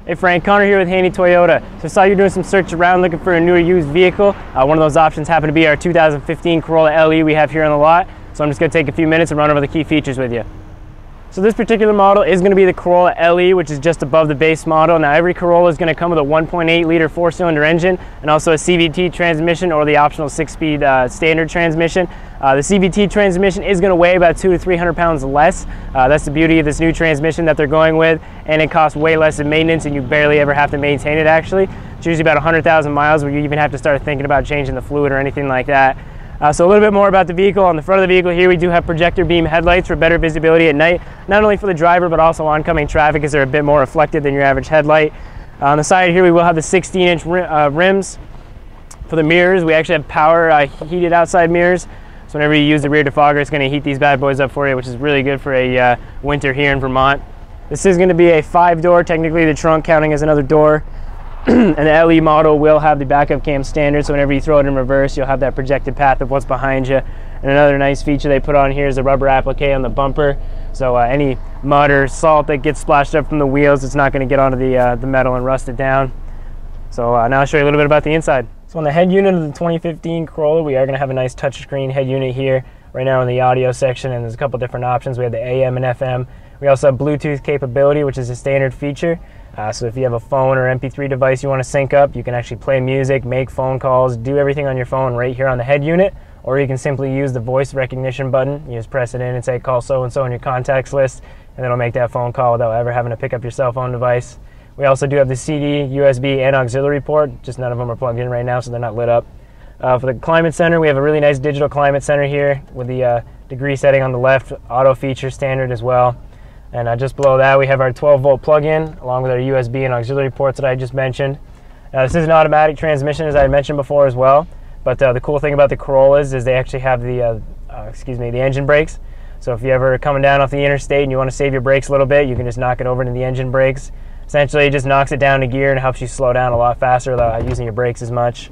Hey Frank, Connor here with Handy Toyota. So I saw you doing some search around looking for a newer used vehicle. One of those options happened to be our 2015 Corolla LE we have here on the lot. So I'm just going to take a few minutes and run over the key features with you. So this particular model is going to be the Corolla LE, which is just above the base model. Now every Corolla is going to come with a 1.8 liter 4-cylinder engine and also a CVT transmission or the optional 6-speed standard transmission. The CVT transmission is going to weigh about 200 to 300 pounds less. That's the beauty of this new transmission that they're going with, and it costs way less in maintenance and you barely ever have to maintain it actually. It's usually about 100,000 miles where you even have to start thinking about changing the fluid or anything like that. So a little bit more about the vehicle. On the front of the vehicle here we do have projector beam headlights for better visibility at night, not only for the driver but also oncoming traffic as they're a bit more reflective than your average headlight. On the side here we will have the 16-inch rims. For the mirrors we actually have power heated outside mirrors, so whenever you use the rear defogger it's going to heat these bad boys up for you, which is really good for a winter here in Vermont. This is going to be a 5-door, technically the trunk counting as another door. And the LE model will have the backup cam standard, so whenever you throw it in reverse you'll have that projected path of what's behind you. And another nice feature they put on here is the rubber applique on the bumper, so any mud or salt that gets splashed up from the wheels, it's not going to get onto the metal and rust it down. So now I'll show you a little bit about the inside. So on the head unit of the 2015 Corolla we are going to have a nice touchscreen head unit here. Right now in the audio section, and there's a couple different options. We have the AM and FM. We also have Bluetooth capability, which is a standard feature. So if you have a phone or MP3 device you want to sync up, you can actually play music, make phone calls, do everything on your phone right here on the head unit, or you can simply use the voice recognition button. You just press it in and say call so-and-so in your contacts list, and it'll make that phone call without ever having to pick up your cell phone device. We also do have the CD, USB, and auxiliary port, just none of them are plugged in right now so they're not lit up. For the climate center, we have a really nice digital climate center here with the degree setting on the left, auto feature standard as well. And just below that we have our 12-volt plug-in along with our USB and auxiliary ports that I just mentioned. This is an automatic transmission as I mentioned before as well, but the cool thing about the Corollas is they actually have the the engine brakes. So if you're ever coming down off the interstate and you want to save your brakes a little bit, you can just knock it over into the engine brakes. Essentially it just knocks it down to gear and helps you slow down a lot faster without using your brakes as much.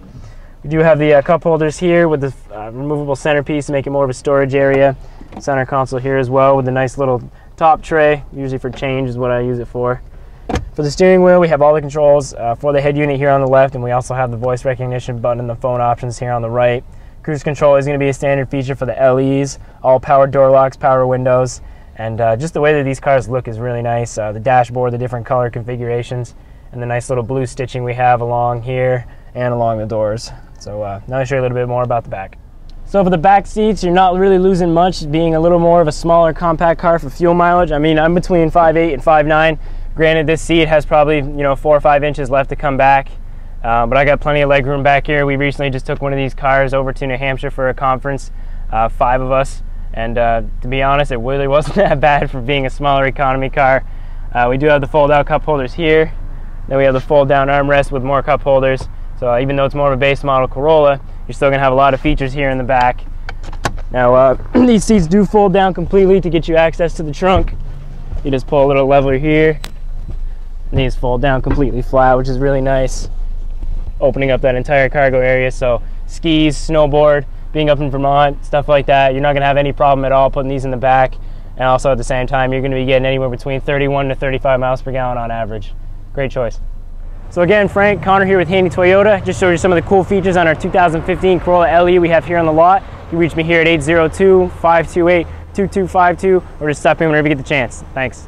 We do have the cup holders here with the removable centerpiece to make it more of a storage area. Center console here as well with a nice little top tray, usually for change is what I use it for. For the steering wheel we have all the controls for the head unit here on the left, and we also have the voice recognition button and the phone options here on the right. Cruise control is going to be a standard feature for the LEs, all power door locks, power windows, and just the way that these cars look is really nice. The dashboard, the different color configurations, and the nice little blue stitching we have along here and along the doors. So now I'll show you a little bit more about the back. So for the back seats, you're not really losing much, being a little more of a smaller compact car for fuel mileage. I mean, I'm between 5'8" and 5'9". Granted, this seat has probably 4 or 5 inches left to come back, but I got plenty of leg room back here. We recently just took one of these cars over to New Hampshire for a conference, 5 of us, and to be honest, it really wasn't that bad for being a smaller economy car. We do have the fold-out cup holders here. Then we have the fold-down armrest with more cup holders. So even though it's more of a base model Corolla, you're still going to have a lot of features here in the back. Now these seats do fold down completely to get you access to the trunk. You just pull a little lever here, and these fold down completely flat, which is really nice, opening up that entire cargo area. So skis, snowboard, being up in Vermont, stuff like that, you're not going to have any problem at all putting these in the back. And also at the same time, you're going to be getting anywhere between 31 to 35 miles per gallon on average. Great choice. So again, Frank, Connor here with Handy Toyota. Just showed you some of the cool features on our 2015 Corolla LE we have here on the lot. You can reach me here at 802-528-2252 or just stop in whenever you get the chance. Thanks.